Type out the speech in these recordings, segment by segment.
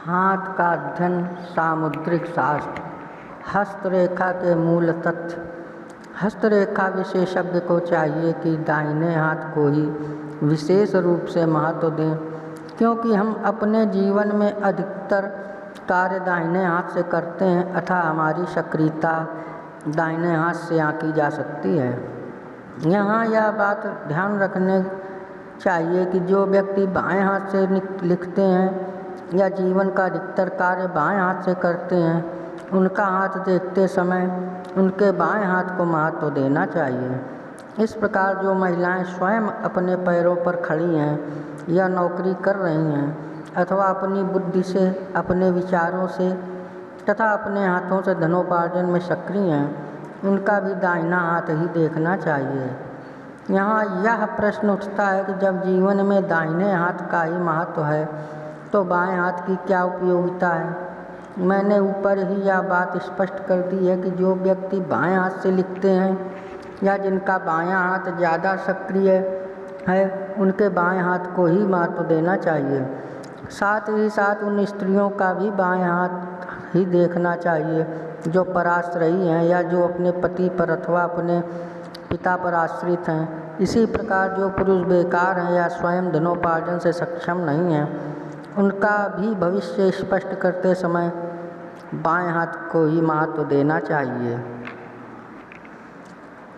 हाथ का अध्ययन सामुद्रिक शास्त्र। हस्तरेखा के मूल तथ्य। हस्तरेखा विशेषज्ञ को चाहिए कि दाहिने हाथ को ही विशेष रूप से महत्व दें, क्योंकि हम अपने जीवन में अधिकतर कार्य दाहिने हाथ से करते हैं अतः हमारी सक्रियता दाहिने हाथ से आंकी जा सकती है। यहाँ यह बात ध्यान रखने चाहिए कि जो व्यक्ति बाएं हाथ से लिखते हैं या जीवन का अधिकतर कार्य बाएं हाथ से करते हैं, उनका हाथ देखते समय उनके बाएं हाथ को महत्व देना चाहिए। इस प्रकार जो महिलाएं स्वयं अपने पैरों पर खड़ी हैं या नौकरी कर रही हैं अथवा अपनी बुद्धि से, अपने विचारों से तथा अपने हाथों से धनोपार्जन में सक्रिय हैं, उनका भी दाहिना हाथ ही देखना चाहिए। यहाँ यह प्रश्न उठता है कि जब जीवन में दाहिने हाथ का ही महत्व है तो बाएं हाथ की क्या उपयोगिता है। मैंने ऊपर ही यह बात स्पष्ट कर दी है कि जो व्यक्ति बाएं हाथ से लिखते हैं या जिनका बायां हाथ ज़्यादा सक्रिय है, उनके बाएं हाथ को ही महत्व देना चाहिए। साथ ही साथ उन स्त्रियों का भी बाएं हाथ ही देखना चाहिए जो पराश्रयी हैं या जो अपने पति पर अथवा अपने पिता पर आश्रित हैं। इसी प्रकार जो पुरुष बेकार हैं या स्वयं धनोपार्जन से सक्षम नहीं हैं, उनका भी भविष्य स्पष्ट करते समय बाएं हाथ को ही महत्व देना चाहिए।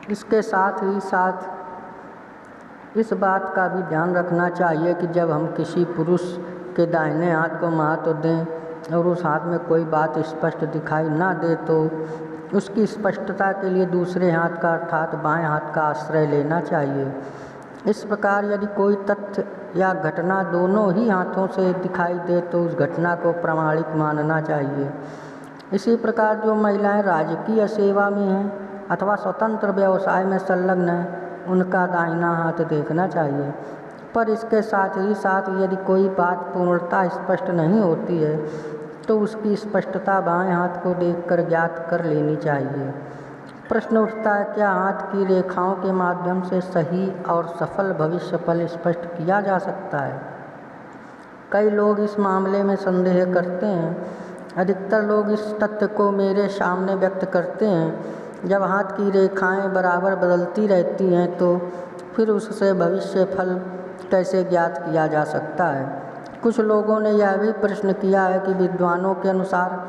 इसके साथ ही साथ इस बात का भी ध्यान रखना चाहिए कि जब हम किसी पुरुष के दाहिने हाथ को महत्व दें और उस हाथ में कोई बात स्पष्ट दिखाई ना दे तो उसकी स्पष्टता के लिए दूसरे हाथ का अर्थात बाएं हाथ का आश्रय लेना चाहिए। इस प्रकार यदि कोई तथ्य या घटना दोनों ही हाथों से दिखाई दे तो उस घटना को प्रामाणिक मानना चाहिए। इसी प्रकार जो महिलाएं राजकीय सेवा में हैं अथवा स्वतंत्र व्यवसाय में संलग्न हैं, उनका दाहिना हाथ देखना चाहिए। पर इसके साथ ही साथ यदि कोई बात पूर्णतः स्पष्ट नहीं होती है तो उसकी स्पष्टता बाएं हाथ को देखकर ज्ञात कर लेनी चाहिए। प्रश्न उठता है, क्या हाथ की रेखाओं के माध्यम से सही और सफल भविष्य फल स्पष्ट किया जा सकता है? कई लोग इस मामले में संदेह करते हैं। अधिकतर लोग इस तथ्य को मेरे सामने व्यक्त करते हैं, जब हाथ की रेखाएं बराबर बदलती रहती हैं तो फिर उससे भविष्य फल कैसे ज्ञात किया जा सकता है। कुछ लोगों ने यह भी प्रश्न किया है कि विद्वानों के अनुसार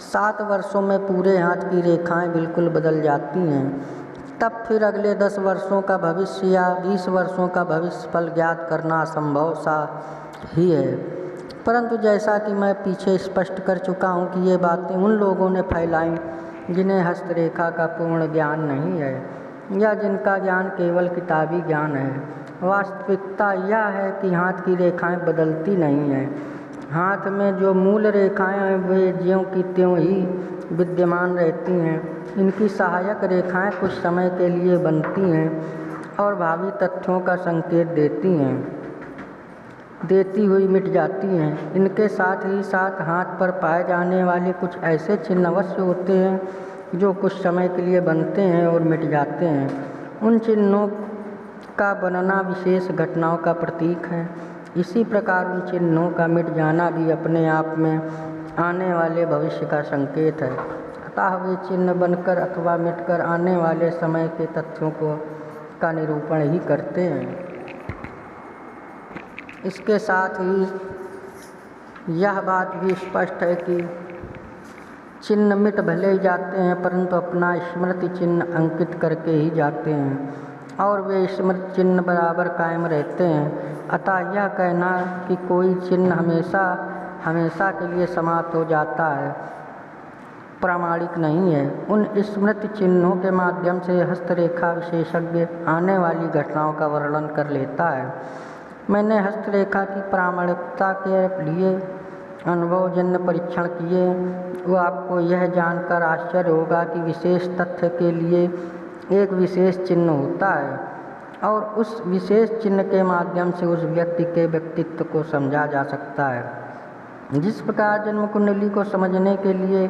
7 वर्षों में पूरे हाथ की रेखाएं बिल्कुल बदल जाती हैं, तब फिर अगले 10 वर्षों का भविष्य या 20 वर्षों का भविष्य फल ज्ञात करना असंभव सा ही है। परंतु जैसा कि मैं पीछे स्पष्ट कर चुका हूँ कि ये बातें उन लोगों ने फैलाई जिन्हें हस्तरेखा का पूर्ण ज्ञान नहीं है या जिनका ज्ञान केवल किताबी ज्ञान है। वास्तविकता यह है कि हाथ की रेखाएं बदलती नहीं हैं। हाथ में जो मूल रेखाएं हैं वे ज्यों की त्यों ही विद्यमान रहती हैं। इनकी सहायक रेखाएं कुछ समय के लिए बनती हैं और भावी तथ्यों का संकेत देती हुई मिट जाती हैं। इनके साथ ही साथ हाथ पर पाए जाने वाले कुछ ऐसे चिन्ह अवश्य होते हैं जो कुछ समय के लिए बनते हैं और मिट जाते हैं। उन चिन्हों का बनना विशेष घटनाओं का प्रतीक है। इसी प्रकार उन चिन्हों का मिट जाना भी अपने आप में आने वाले भविष्य का संकेत है। अतः वे चिन्ह बनकर अथवा मिटकर आने वाले समय के तथ्यों का निरूपण ही करते हैं। इसके साथ ही यह बात भी स्पष्ट है कि चिन्ह मिट भले ही जाते हैं परंतु अपना स्मृति चिन्ह अंकित करके ही जाते हैं और वे स्मृति चिन्ह बराबर कायम रहते हैं। अतः यह कहना कि कोई चिन्ह हमेशा के लिए समाप्त हो जाता है प्रामाणिक नहीं है। उन स्मृति चिन्हों के माध्यम से हस्तरेखा विशेषज्ञ आने वाली घटनाओं का वर्णन कर लेता है। मैंने हस्तरेखा की प्रामाणिकता के लिए अनुभवजन्य परीक्षण किए। वो आपको यह जानकर आश्चर्य होगा कि विशेष तथ्य के लिए एक विशेष चिन्ह होता है और उस विशेष चिन्ह के माध्यम से उस व्यक्ति के व्यक्तित्व को समझा जा सकता है। जिस प्रकार जन्म कुंडली को समझने के लिए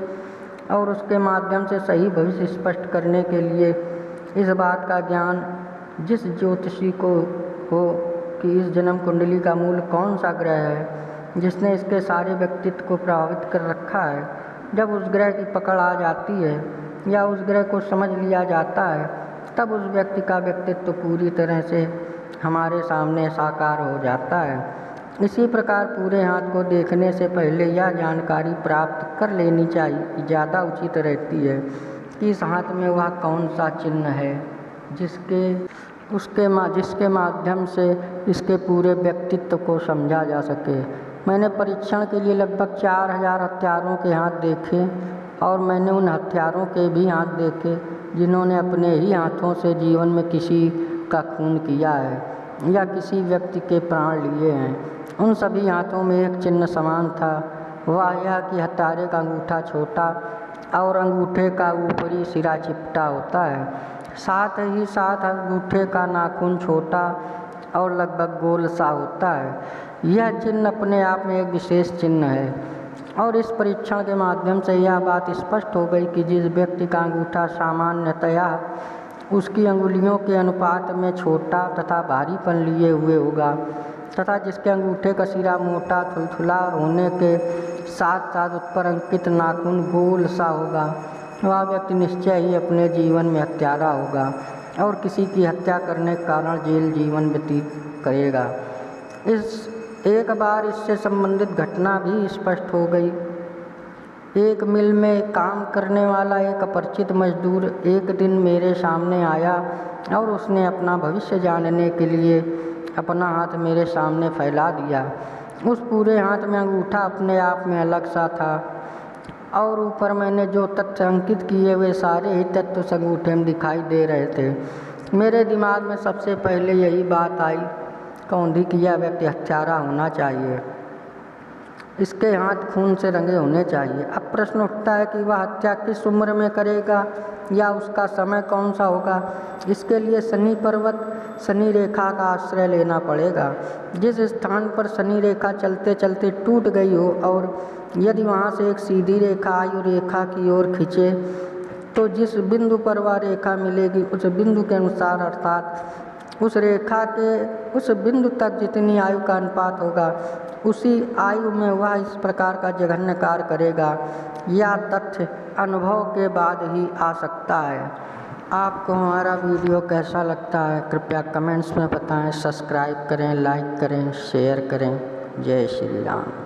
और उसके माध्यम से सही भविष्य स्पष्ट करने के लिए इस बात का ज्ञान जिस ज्योतिषी को हो कि इस जन्म कुंडली का मूल कौन सा ग्रह है जिसने इसके सारे व्यक्तित्व को प्रभावित कर रखा है। जब उस ग्रह की पकड़ आ जाती है या उस ग्रह को समझ लिया जाता है, तब उस व्यक्ति का व्यक्तित्व पूरी तरह से हमारे सामने साकार हो जाता है। इसी प्रकार पूरे हाथ को देखने से पहले यह जानकारी प्राप्त कर लेनी चाहिए, ज़्यादा उचित रहती है कि इस हाथ में वह कौन सा चिन्ह है जिसके माध्यम से इसके पूरे व्यक्तित्व को समझा जा सके। मैंने परीक्षण के लिए लगभग 4000 हत्यारों के हाथ देखे और मैंने उन हत्यारों के भी हाथ देखे जिन्होंने अपने ही हाथों से जीवन में किसी का खून किया है या किसी व्यक्ति के प्राण लिए हैं। उन सभी हाथों में एक चिन्ह समान था, वह यह कि हत्यारे का अंगूठा छोटा और अंगूठे का ऊपरी सिरा चिपटा होता है। साथ ही साथ अंगूठे का नाखून छोटा और लगभग गोल सा होता है। यह चिन्ह अपने आप में एक विशेष चिन्ह है और इस परीक्षण के माध्यम से यह बात स्पष्ट हो गई कि जिस व्यक्ति का अंगूठा सामान्यतया उसकी अंगुलियों के अनुपात में छोटा तथा भारीपन लिए हुए होगा तथा जिसके अंगूठे का सिरा मोटा थुलथुला होने के साथ साथ उस पर अंकित नाखून गोल सा होगा, वह व्यक्ति निश्चय ही अपने जीवन में हत्यारा होगा और किसी की हत्या करने के कारण जेल जीवन व्यतीत करेगा। एक बार इससे संबंधित घटना भी स्पष्ट हो गई। एक मिल में काम करने वाला एक अपरिचित मजदूर एक दिन मेरे सामने आया और उसने अपना भविष्य जानने के लिए अपना हाथ मेरे सामने फैला दिया। उस पूरे हाथ में अंगूठा अपने आप में अलग सा था और ऊपर मैंने जो तथ्य अंकित किए वे सारे ही तथ्य उस अंगूठे में दिखाई दे रहे थे। मेरे दिमाग में सबसे पहले यही बात आई कौंधी कि यह व्यक्ति हत्यारा होना चाहिए, इसके हाथ खून से रंगे होने चाहिए। अब प्रश्न उठता है कि वह हत्या किस उम्र में करेगा या उसका समय कौन सा होगा। इसके लिए शनि पर्वत शनि रेखा का आश्रय लेना पड़ेगा। जिस स्थान पर शनि रेखा चलते चलते टूट गई हो और यदि वहाँ से एक सीधी रेखा आयु रेखा की ओर खींचे तो जिस बिंदु पर वह रेखा मिलेगी उस बिंदु के अनुसार अर्थात उस रेखा के उस बिंदु तक जितनी आयु का अनुपात होगा उसी आयु में वह इस प्रकार का जघन्य कार्य करेगा। यह तथ्य अनुभव के बाद ही आ सकता है। आपको हमारा वीडियो कैसा लगता है कृपया कमेंट्स में बताएं। सब्सक्राइब करें, लाइक करें, शेयर करें। जय श्री राम।